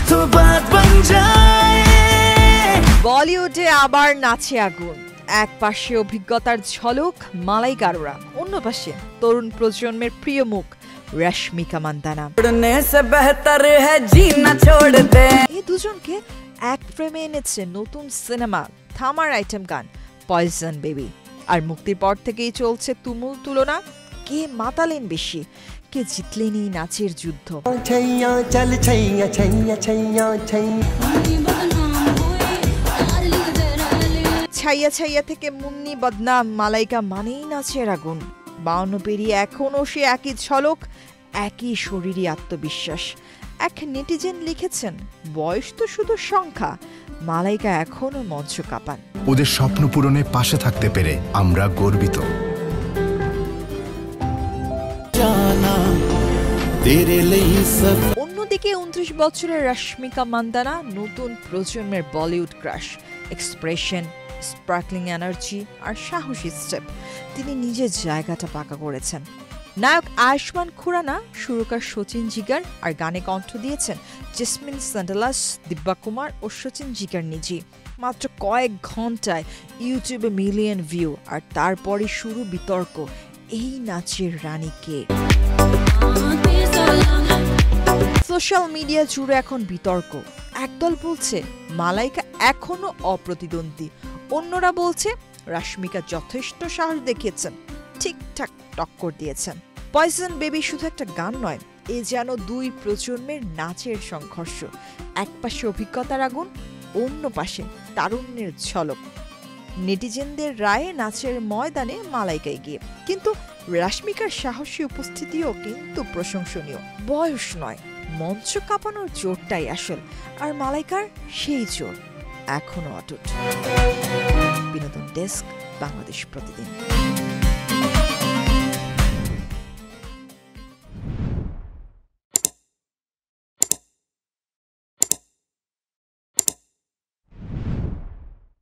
तो बात बन जाए। বলিউডে আবার নাচে আগুন। এক পাশে অভিজ্ঞতার ঝলক মালাইকা আরোরা, অন্য পাশে তরুণ প্রজন্মের প্রিয় মুখ রশ্মিকা মান্দানা। এই দুজনকে এক ফ্রেমে এনেছে নতুন সিনেমা থামার আইটেম গান পয়জন বেবি। আর মুক্তির পর থেকেই চলছে তুমুল তুলনা, কে মাতালেন বেশি, কে জিতলেন এই নাচের যুদ্ধ। ছাইয়া ছাইয়া থেকে মুন্নি বদনাম, মালাইকা মানেই নাচের আগুন। 52 পেরিয়ে এখনও সে একই ঝলক, একই শরীরী আত্মবিশ্বাস। এক নেটিজেন লিখেছেন, বয়স তো শুধু সংখ্যা, মালাইকা এখনও মঞ্চ কাঁপান। ওদের স্বপ্ন পূরণে পাশে থাকতে পেরে আমরা গর্বিত। অন্যদিকে 29 বছরের রশ্মিকা মান্দানা নতুন প্রজন্মের Bollywood crush. Expression, sparkling energy আর সাহসী স্টেপ, তিনি নিজের জায়গাটা পাকা করেছেন। নায়ক আয়ুষ্মান খুরানা, সুরকার সচিন জিগার আর গানে কণ্ঠ দিয়েছেন জেসমিন সান্ডালাস, দিব্যা কুমার ও সচিন জিগার নিজে। মাত্র কয়েক ঘন্টায় ইউটিউবে মিলিয়ন ভিউ, আর তারপরে শুরু বিতর্ক, এই নাচের রানী কে। সোশ্যাল মিডিয়া জুড়ে এখন বিতর্ক। একদল বলছে মালাইকা এখনো অপ্রতিদ্বন্দ্বী, অন্যরা বলছে রশ্মিকা যথেষ্ট সাহস দেখিয়েছেন, ঠিকঠাক টক্কর দিয়েছেন। পয়জন বেবি শুধু একটা গান নয়, এ যেন দুই প্রজন্মের নাচের সংঘর্ষ। এক পাশে অভিজ্ঞতার আগুন, অন্য পাশে তারুণ্যের ঝলক। নেটিজেনদের রায়ে নাচের ময়দানে মালাইকা এগিয়ে, কিন্তু রশ্মিকার সাহসী উপস্থিতিও কিন্তু প্রশংসনীয়। বয়স নয়, মঞ্চ কাঁপানোর জোরটাই আসল, আর মালাইকার সেই জোর এখনো অটুট। বিনোদন ডেস্ক, বাংলাদেশ প্রতিদিন।